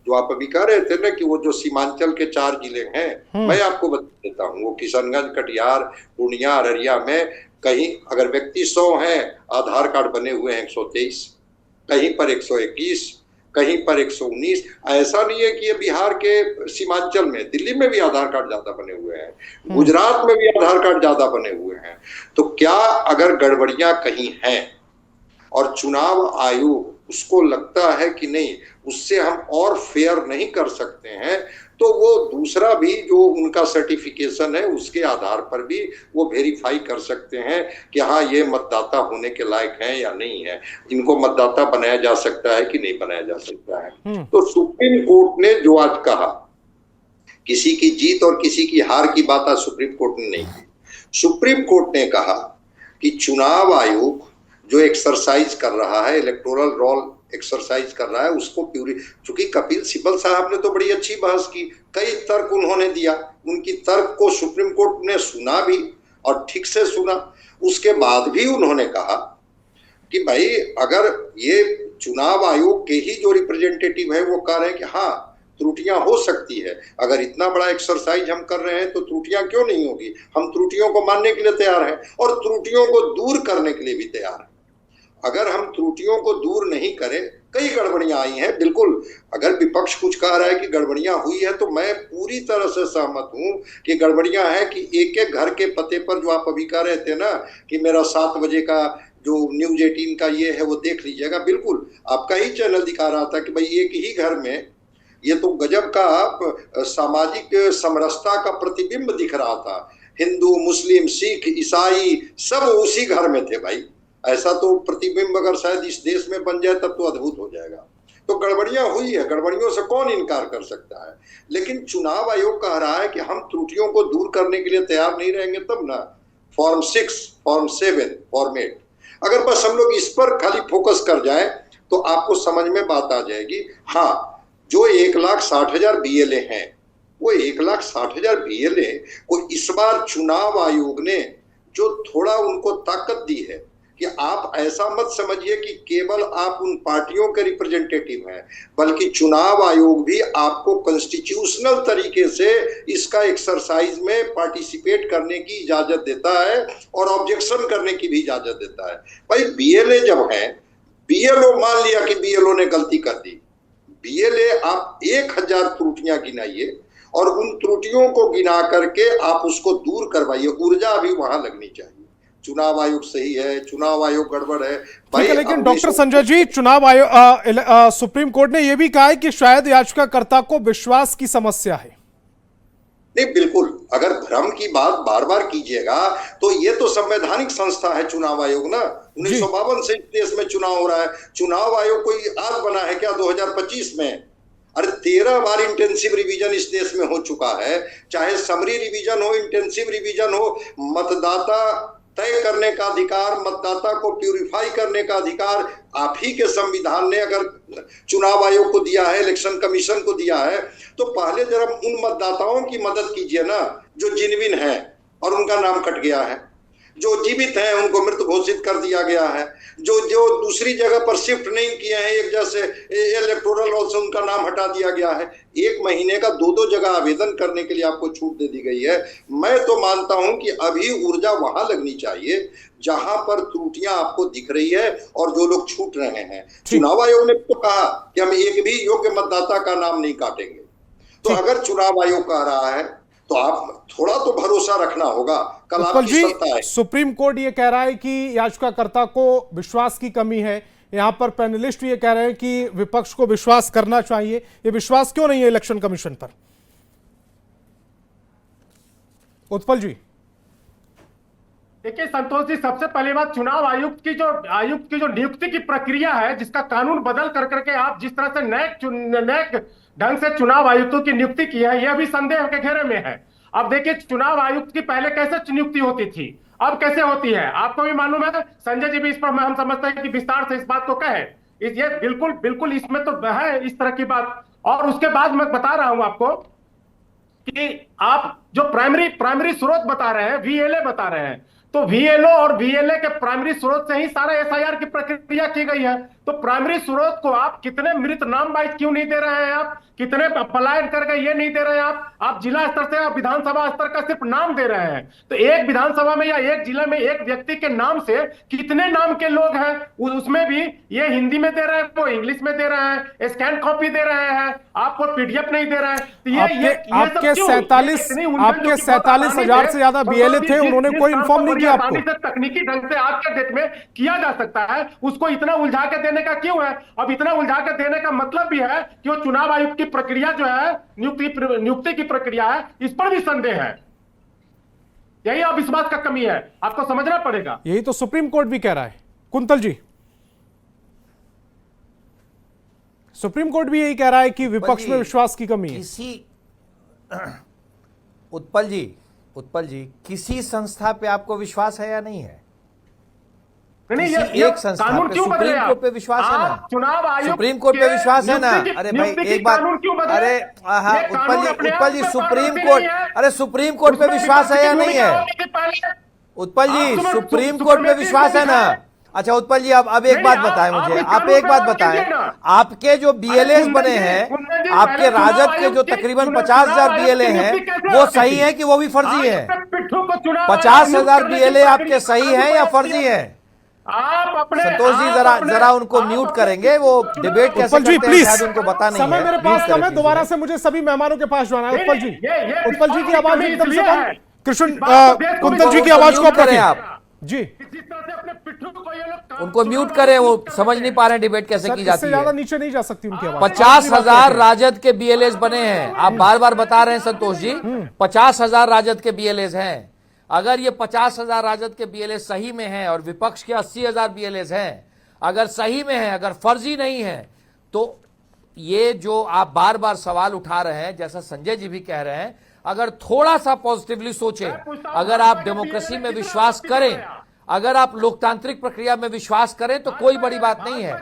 जो आप अभी कह रहे थे ना कि वो जो सीमांचल के 4 जिले हैं, मैं आपको बता देता हूँ, वो किशनगंज, कटिहार, पूर्णिया, अररिया में कहीं अगर व्यक्ति 100 हैं, आधार कार्ड बने हुए हैं 123, कहीं पर 121, कहीं पर 119। ऐसा नहीं है कि ये बिहार के सीमांचल में, दिल्ली में भी आधार कार्ड ज्यादा बने हुए हैं, गुजरात में भी आधार कार्ड ज्यादा बने हुए हैं। तो क्या अगर गड़बड़ियां कहीं हैं और चुनाव आयोग उसको लगता है कि नहीं उससे हम और फेयर नहीं कर सकते हैं, तो वो दूसरा भी जो उनका सर्टिफिकेशन है उसके आधार पर भी वो वेरीफाई कर सकते हैं कि हाँ ये मतदाता होने के लायक हैं या नहीं है, इनको मतदाता बनाया जा सकता है कि नहीं बनाया जा सकता है। तो सुप्रीम कोर्ट ने जो आज कहा, किसी की जीत और किसी की हार की बात आज सुप्रीम कोर्ट ने नहीं की। सुप्रीम कोर्ट ने कहा कि चुनाव आयोग जो एक्सरसाइज कर रहा है, इलेक्टोरल रोल एक्सरसाइज कर रहा है, उसको प्यूरी, चूंकि कपिल सिब्बल साहब ने तो बड़ी अच्छी बहस की, कई तर्क उन्होंने दिया, उनकी तर्क को सुप्रीम कोर्ट ने सुना भी और ठीक से सुना। उसके बाद भी उन्होंने कहा कि भाई अगर ये चुनाव आयोग के ही जो रिप्रेजेंटेटिव है वो कह रहे हैं कि हाँ त्रुटियां हो सकती है, अगर इतना बड़ा एक्सरसाइज हम कर रहे हैं तो त्रुटियां क्यों नहीं होगी, हम त्रुटियों को मानने के लिए तैयार हैं और त्रुटियों को दूर करने के लिए भी तैयार हैं। अगर हम त्रुटियों को दूर नहीं करें, कई गड़बड़ियां आई हैं, बिल्कुल अगर विपक्ष कुछ कह रहा है कि गड़बड़ियां हुई है तो मैं पूरी तरह से सहमत हूं कि गड़बड़ियां हैं कि एक एक घर के पते पर, जो आप अभी कह रहे थे ना कि मेरा 7 बजे का जो न्यूज 18 का ये है वो देख लीजिएगा, बिल्कुल आपका ही चैनल दिखा रहा था कि भाई एक ही घर में, ये तो गजब का सामाजिक समरसता का प्रतिबिंब दिख रहा था, हिंदू, मुस्लिम, सिख, ईसाई सब उसी घर में थे भाई। ऐसा तो प्रतिबिंब अगर शायद इस देश में बन जाए तब तो अद्भुत हो जाएगा। तो गड़बड़ियां हुई है, गड़बड़ियों से कौन इनकार कर सकता है, लेकिन चुनाव आयोग कह रहा है कि हम त्रुटियों को दूर करने के लिए तैयार नहीं रहेंगे तब ना। फॉर्म 6, फॉर्म 7, फॉर्म 8, अगर बस हम लोग इस पर खाली फोकस कर जाए तो आपको समझ में बात आ जाएगी। हाँ, जो 1,60,000 BLA हैं, वो 1,60,000 BLA को इस बार चुनाव आयोग ने जो थोड़ा उनको ताकत दी है कि आप ऐसा मत समझिए कि केवल आप उन पार्टियों के रिप्रेजेंटेटिव हैं, बल्कि चुनाव आयोग भी आपको कॉन्स्टिट्यूशनल तरीके से इसका एक्सरसाइज में पार्टिसिपेट करने की इजाजत देता है और ऑब्जेक्शन करने की भी इजाजत देता है। भाई BLA जब है, BLO मान लिया कि BLO ने गलती कर दी, BLA आप 1000 त्रुटियां गिनाइए और उन त्रुटियों को गिना करके आप उसको दूर करवाइए, ऊर्जा भी वहां लगनी चाहिए। चुनाव आयोग सही है, चुनाव आयोग गड़बड़ है भाई। लेकिन डॉक्टर संजय जी, चुनाव आयोग सुप्रीम कोर्ट ने यह भी कहा है कि शायद याचिकाकर्ता को विश्वास की समस्या है। नहीं, बिल्कुल, अगर भ्रम की बात बार बार कीजिएगा तो ये तो संवैधानिक संस्था है चुनाव आयोग ना, 1952 से देश में चुनाव हो रहा है। चुनाव आयोग कोई आज बना है क्या 2025 में? अरे 13 बार इंटेंसिव रिवीजन इस देश में हो चुका है, चाहे समरी रिवीजन हो, इंटेंसिव रिवीजन हो, मतदाता तय करने का अधिकार, मतदाता को प्यूरिफाई करने का अधिकार आप ही के संविधान ने अगर चुनाव आयोग को दिया है, इलेक्शन कमीशन को दिया है, तो पहले जरा उन मतदाताओं की मदद कीजिए ना जो जिनविन है और उनका नाम कट गया है, जो जीवित हैं उनको मृत घोषित कर दिया गया है, जो दूसरी जगह पर शिफ्ट नहीं किए हैं, एक जैसे इलेक्टोरल रोल से उनका नाम हटा दिया गया है। 1 महीने का 2 जगह आवेदन करने के लिए आपको छूट दे दी गई है। मैं तो मानता हूं कि अभी ऊर्जा वहां लगनी चाहिए जहां पर त्रुटियां आपको दिख रही है और जो लोग छूट रहे हैं। चुनाव आयोग ने तो कहा कि हम एक भी योग्य मतदाता का नाम नहीं काटेंगे, तो अगर चुनाव आयोग कह रहा है तो आप थोड़ा तो भरोसा रखना होगा। कल आपकी सत्ता है। सुप्रीम कोर्ट ये कह रहा है कि याचिकाकर्ता को विश्वास की कमी है, यहां पर पैनलिस्ट ये कह रहे हैं कि विपक्ष को विश्वास करना चाहिए। ये विश्वास क्यों नहीं है इलेक्शन कमीशन पर? उत्पल जी। देखिए संतोष जी, सबसे पहली बात, चुनाव आयुक्त की जो नियुक्ति की प्रक्रिया है, जिसका कानून बदल करके आप जिस तरह से नए ढंग से चुनाव आयुक्तों की नियुक्ति की है, यह भी संदेह के घेरे में है। अब देखिए चुनाव आयुक्त की पहले कैसे नियुक्ति होती थी, अब कैसे होती है, आपको भी मालूम है। संजय जी भी इस पर हम समझते हैं कि विस्तार से इस बात को कहे। ये बिल्कुल इसमें तो है इस तरह की बात। और उसके बाद मैं बता रहा हूं आपको कि आप जो प्राइमरी स्रोत बता रहे हैं, वीएलए बता रहे हैं, तो वीएलओ और वीएलए के प्राइमरी स्रोत से ही सारा एसआईआर की प्रक्रिया की गई है। तो प्राइमरी स्रोत को आप कितने मृत नाम वाइज क्यों नहीं दे रहे हैं? आप कितने पलायन करके ये नहीं दे रहे हैं? आप जिला स्तर से, आप विधानसभा स्तर का सिर्फ नाम दे रहे हैं। तो एक विधानसभा में या एक जिले में एक व्यक्ति के नाम से कितने नाम के लोग हैं, उसमें भी ये हिंदी में दे रहे हैं, वो इंग्लिश में दे रहे हैं, स्कैन कॉपी दे रहे हैं, आपको पीडीएफ नहीं दे रहे हैं। तो आपके 47,000 से ज्यादा बीएलए थे, उन्होंने कोई इन्फॉर्म नहीं किया आपको? तकनीकी ढंग से आज के डेट में किया जा सकता है, उसको इतना उलझा के देने का क्यों है? अब इतना उलझा के देने का मतलब भी है कि वो चुनाव आयुक्त की प्रक्रिया जो है, नियुक्ति की प्रक्रिया है, इस पर भी संदेह है। यही अब इस बात का कमी है, आपको समझना पड़ेगा। यही तो सुप्रीम कोर्ट भी कह रहा है। कुंतल जी, सुप्रीम कोर्ट भी यही कह रहा है कि विपक्ष में विश्वास की कमी है। उत्पल जी, किसी संस्था पे आपको विश्वास है या नहीं है? नहीं, एक संस्था पे, सुप्रीम कोर्ट पे विश्वास है ना? चुनाव आयोग सुप्रीम कोर्ट पे विश्वास है ना? अरे भाई एक बात, अरे हाँ उत्पल जी सुप्रीम कोर्ट, अरे सुप्रीम कोर्ट पे विश्वास है या नहीं है? उत्पल जी सुप्रीम कोर्ट पे विश्वास है ना? अच्छा उत्पल जी, अब एक बात बताएं मुझे, आप एक बात बताएं, आपके जो बीएलए बने हैं, आपके राजद के जो तकरीबन 50,000 बीएलए हैं, वो सही है कि वो भी फर्जी है? 50,000 बीएलए आपके सही हैं या फर्जी हैं? संतोष जी जरा उनको म्यूट करेंगे, वो डिबेट कैसे करते हैं शायद उनको पता नहीं है। समय मेरे पास कम है, दोबारा से मुझे सभी मेहमानों के पास जाना है। उत्पल जी की आवाज एकदम से कम। कृष्ण कुंतल जी की आवाज को करें आप जी, उनको म्यूट करें, वो समझ नहीं पा रहे हैं डिबेट कैसे की जाती है। ज्यादा नीचे नहीं जा सकती उनकी आवाज। 50,000 राजद के बीएलएस बने हैं, आप बार बार बता रहे हैं संतोष जी, 50,000 राजद के बीएलएस हैं। अगर ये 50,000 राजद के बीएलएस सही में हैं और विपक्ष के 80,000 बीएलएस हैं, अगर सही में है, अगर फर्जी नहीं है, तो ये जो आप बार बार सवाल उठा रहे हैं, जैसा संजय जी भी कह रहे हैं, अगर थोड़ा सा पॉजिटिवली सोचें, अगर आप डेमोक्रेसी में विश्वास करें, अगर आप लोकतांत्रिक प्रक्रिया में विश्वास करें, तो कोई बड़ी बात नहीं है।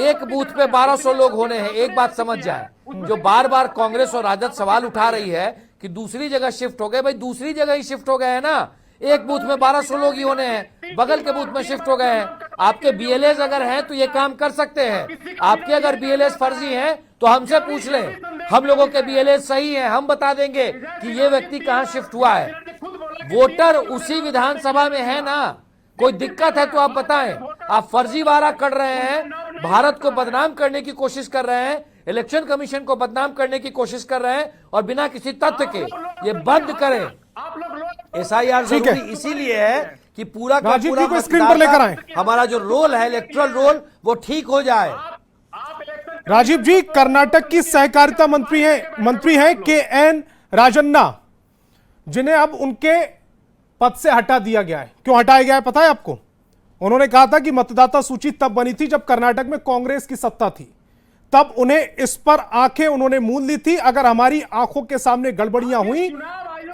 एक बूथ पे 1200 लोग होने हैं। एक बात समझ जाए, जो बार बार कांग्रेस और राजद सवाल उठा रही है कि दूसरी जगह शिफ्ट हो गए, भाई दूसरी जगह ही शिफ्ट हो गए हैं ना। एक बूथ में 1200 लोग ही होने हैं, बगल के बूथ में शिफ्ट हो गए हैं। आपके बीएलएस अगर हैं तो ये काम कर सकते हैं। आपके अगर बीएलएस फर्जी हैं तो हमसे पूछ लें, हम लोगों के बीएलएस सही हैं, हम बता देंगे कि ये व्यक्ति कहां शिफ्ट हुआ है। वोटर उसी विधानसभा में है ना, कोई दिक्कत है तो आप बताएं। आप फर्जीवाड़ा कर रहे हैं, भारत को बदनाम करने की कोशिश कर रहे हैं, इलेक्शन कमीशन को बदनाम करने की कोशिश कर रहे हैं, और बिना किसी तथ्य के ये बंद करें। एसआईआर जरूरी इसीलिए है कि पूरा का पूरा को स्क्रीन पर लेकर आए, हमारा जो रोल है, इलेक्टोरल रोल, वो ठीक हो जाए। राजीव जी, कर्नाटक की सहकारिता मंत्री हैं के.एन. राजन्ना, जिन्हें अब उनके पद से हटा दिया गया है। क्यों हटाया गया है पता है आपको? उन्होंने कहा था कि मतदाता सूची तब बनी थी जब कर्नाटक में कांग्रेस की सत्ता थी, तब उन्हें इस पर आंखें उन्होंने मूंद ली थी। अगर हमारी आंखों के सामने गड़बड़ियां हुई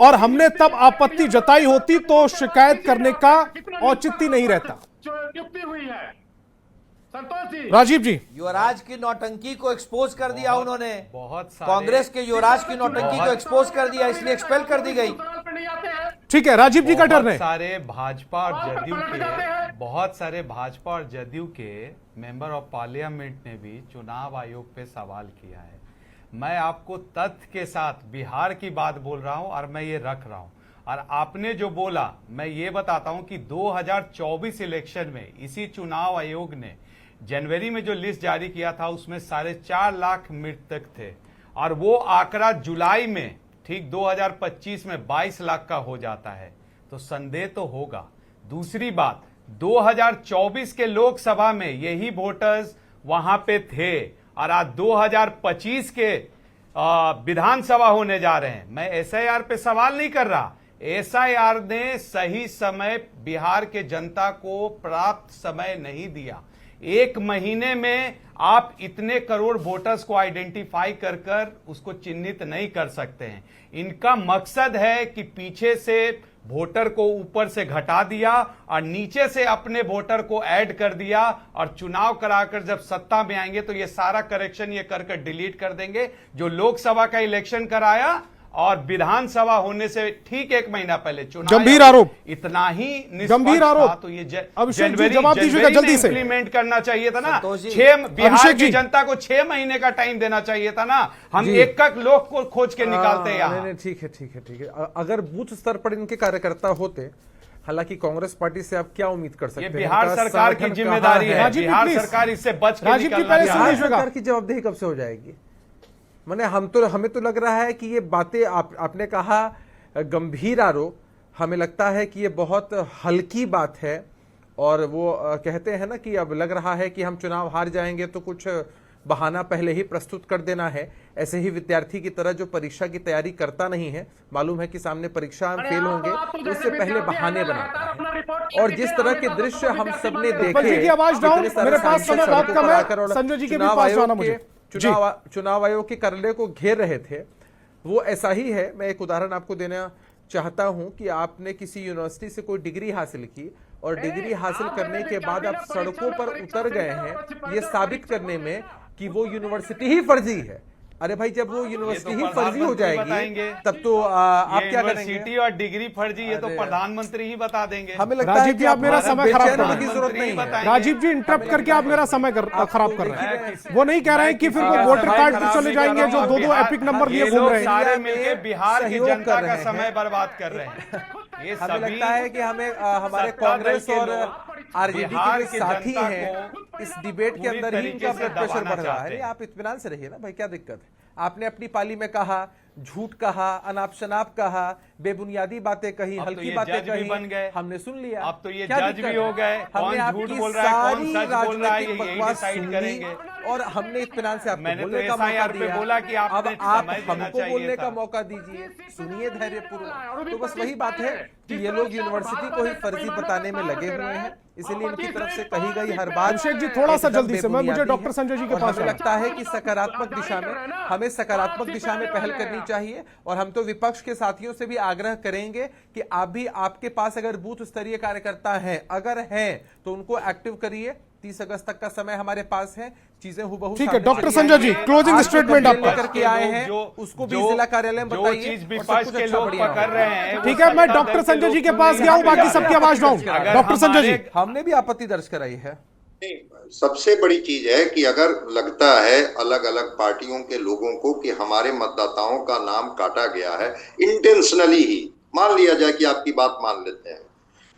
और हमने तब आपत्ति जताई होती तो शिकायत करने का औचित्य नहीं रहता। नियुक्ति हुई है संतोष जी। राजीव जी, युवराज की नौटंकी को एक्सपोज कर दिया उन्होंने, बहुत सारे कांग्रेस के युवराज की नौटंकी को एक्सपोज कर दिया, इसलिए एक्सपेल कर दी गई। ठीक है, राजीव जी का टर्न है। बहुत सारे भाजपा और जदयू के मेंबर ऑफ पार्लियामेंट ने भी चुनाव आयोग पे सवाल किया है। मैं आपको तथ्य के साथ बिहार की बात बोल रहा हूं और मैं ये रख रहा हूं, और आपने जो बोला मैं ये बताता हूं कि 2024 इलेक्शन में इसी चुनाव आयोग ने जनवरी में जो लिस्ट जारी किया था उसमें 4.5 लाख मृतक थे, और वो आंकड़ा जुलाई में ठीक 2025 में 22 लाख का हो जाता है, तो संदेह तो होगा। दूसरी बात, 2024 के लोकसभा में यही वोटर्स वहां पे थे, और आज 2025 के विधानसभा होने जा रहे हैं। मैं एसआईआर पे सवाल नहीं कर रहा, एसआईआर ने सही समय बिहार के जनता को प्राप्त समय नहीं दिया। 1 महीने में आप इतने करोड़ वोटर्स को आइडेंटिफाई कर कर उसको चिन्हित नहीं कर सकते हैं। इनका मकसद है कि पीछे से वोटर को ऊपर से घटा दिया और नीचे से अपने वोटर को ऐड कर दिया, और चुनाव कराकर जब सत्ता में आएंगे तो ये सारा करेक्शन ये कर डिलीट कर देंगे। जो लोकसभा का इलेक्शन कराया और विधानसभा होने से ठीक 1 महीना पहले चुनाव, गंभीर आरोप, इतना ही गंभीर आरोप, तो ये अभिषेक जी जवाब दीजिएगा जल्दी से। इंप्लीमेंट करना चाहिए था ना, बिहार की जनता को 6 महीने का टाइम देना चाहिए था ना। हम एक लोग को खोज के निकालते हैं यहाँ। ठीक है। अगर बूथ स्तर पर इनके कार्यकर्ता होते, हालांकि कांग्रेस पार्टी से आप क्या उम्मीद कर सकते हैं? बिहार सरकार की जिम्मेदारी है, बिहार सरकार इससे बच के निकलना चाहिए। बिहार सरकार की जवाबदेही कब से हो जाएगी? माने हमें तो लग रहा है कि ये बातें आपने कहा गंभीर आरोप, हमें लगता है कि ये बहुत हल्की बात है, और वो कहते हैं ना कि अब लग रहा है कि हम चुनाव हार जाएंगे तो कुछ बहाना पहले ही प्रस्तुत कर देना है। ऐसे ही विद्यार्थी की तरह जो परीक्षा की तैयारी करता नहीं है, मालूम है कि सामने परीक्षा में फेल होंगे तो उससे पहले बहाने बनाता है। और जिस तरह के दृश्य हम सबने देखे, चुनाव आयोग के कार्यालय को घेर रहे थे, वो ऐसा ही है। मैं एक उदाहरण आपको देना चाहता हूं कि आपने किसी यूनिवर्सिटी से कोई डिग्री हासिल की, और डिग्री हासिल करने के बाद आप सड़कों पर उतर गए हैं ये साबित करने में कि वो यूनिवर्सिटी ही फर्जी है। अरे भाई, जब वो यूनिवर्सिटी ही फर्जी हो जाएगी तब तो आप क्या करेंगे? यूनिवर्सिटी और डिग्री फर्जी, ये तो प्रधानमंत्री ही बता देंगे। हमें लगता है कि आप मेरा समय खराब कर रहे की जरूरत नहीं है। राजीव जी, इंटरप्ट करके आप मेरा समय खराब कर रहे हैं। वो नहीं कह रहे हैं कि फिर वो वोटर कार्ड पे चले जाएंगे जो 2-2 एपिक नंबर लिए घूम रहे हैं। सारे मिलके बिहार की जनता का समय बर्बाद कर रहे हैं। ये हमें लगता है कि हमें हमारे कांग्रेस और आरजेडी के साथी हैं, इस डिबेट के अंदर ही इनका ब्लड प्रेशर बढ़ रहा है। आप इत्मीनान से रहिए ना भाई, क्या दिक्कत है? आपने अपनी पाली में कहा, झूठ कहा, अनाप शनाप कहा, बेबुनियादी बातें कही, हल्की बातें कही, बन गए, हमने सुन लिया। अब तो ये जज भी हो गए, कौन झूठ बोल रहा है, कौन सच बोल रहा है, ये डिसाइड करेंगे। और हमने इत्मीनान से आपको बोलने का मौका दिया। बोला कि अब आप हमको बोलने का मौका दीजिए, सुनिए धैर्यपूर्वक। तो बस वही बात है कि ये लोग यूनिवर्सिटी को ही फर्जी बताने में लगे हुए हैं, इसीलिए इनकी तरफ से कही गई हर बात। अभिषेक जी, थोड़ा सा जल्दी से, मैं मुझे डॉक्टर संजय जी के पास लगता है कि सकारात्मक दिशा में हमें सकारात्मक दिशा में पहल करनी चाहिए, और हम तो विपक्ष के साथियों से भी आग्रह करेंगे कि आप भी, आपके पास अगर बूथ स्तरीय कार्यकर्ता हैं, अगर हैं तो उनको एक्टिव करिए। 30 अगस्त तक का समय हमारे पास है, चीजें हुबहू। ठीक है doctor Sanjay ji, closing statement आपका करके आए हैं, उसको भी जिला कार्यालय में बताइए। कर रहे हैं, ठीक है, मैं डॉक्टर संजय जी के पास गया हूं, बाकी सबकी आवाज डाउन। डॉक्टर संजय जी, हमने भी आपत्ति दर्ज कराई है। सबसे बड़ी चीज है कि अगर लगता है अलग अलग पार्टियों के लोगों को कि हमारे मतदाताओं का नाम काटा गया है इंटेंशनली ही, मान लिया जाए कि आपकी बात मान लेते हैं,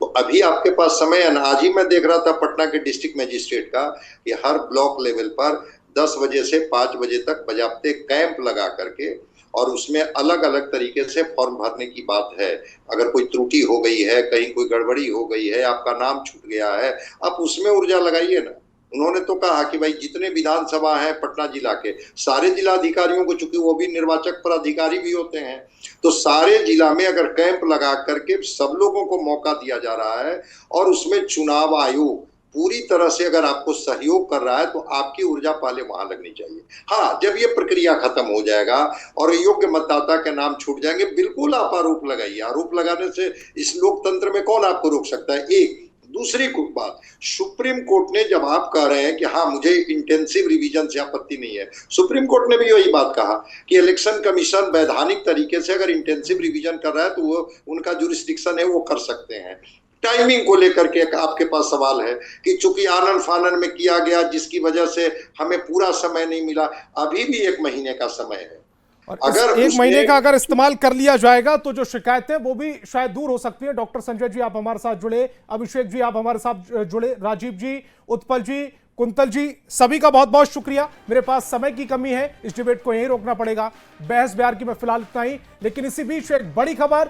तो अभी आपके पास समय है। आज ही मैं देख रहा था पटना के डिस्ट्रिक्ट मजिस्ट्रेट का कि हर ब्लॉक लेवल पर 10 बजे से 5 बजे तक बजाते कैंप लगा करके, और उसमें अलग अलग तरीके से फॉर्म भरने की बात है। अगर कोई त्रुटि हो गई है, कहीं कोई गड़बड़ी हो गई है, आपका नाम छूट गया है, आप उसमें ऊर्जा लगाइए ना। उन्होंने तो कहा कि भाई जितने विधानसभा हैं पटना जिला के, सारे जिला अधिकारियों को, चूंकि वो भी निर्वाचक पदाधिकारी भी होते हैं, तो सारे जिला में अगर कैंप लगा करके सब लोगों को मौका दिया जा रहा है, और उसमें चुनाव आयोग पूरी तरह से अगर आपको सहयोग कर रहा है तो आपकी ऊर्जा पहले वहां लगनी चाहिए। हाँ, जब ये प्रक्रिया खत्म हो जाएगा और योग्य मतदाता के नाम छूट जाएंगे, बिल्कुल आप आरोप लगाइए। आरोप लगाने से इस लोकतंत्र में कौन आपको रोक सकता है? एक दूसरी बात, सुप्रीम कोर्ट ने जब आप कह रहे हैं कि हाँ मुझे इंटेंसिव रिवीजन से आपत्ति नहीं है, सुप्रीम कोर्ट ने भी वही बात कहा कि इलेक्शन कमीशन वैधानिक तरीके से अगर इंटेंसिव रिवीजन कर रहा है तो वो उनका जुरिस्डिक्शन है, वो कर सकते हैं। टाइमिंग को लेकर के आपके पास सवाल है कि चूंकि आनन फानन में किया गया जिसकी वजह से हमें पूरा समय नहीं मिला, अभी भी 1 महीने का समय है। और अगर 1 महीने का अगर इस्तेमाल कर लिया जाएगा तो जो शिकायतें वो भी शायद दूर हो सकती है। डॉक्टर संजय जी आप हमारे साथ जुड़े, अभिषेक जी आप हमारे साथ जुड़े, राजीव जी, उत्पल जी, कुंतल जी, सभी का बहुत बहुत शुक्रिया। मेरे पास समय की कमी है, इस डिबेट को यहीं रोकना पड़ेगा। बहस बिहार की मैं फिलहाल इतना ही, लेकिन इसी बीच एक बड़ी खबर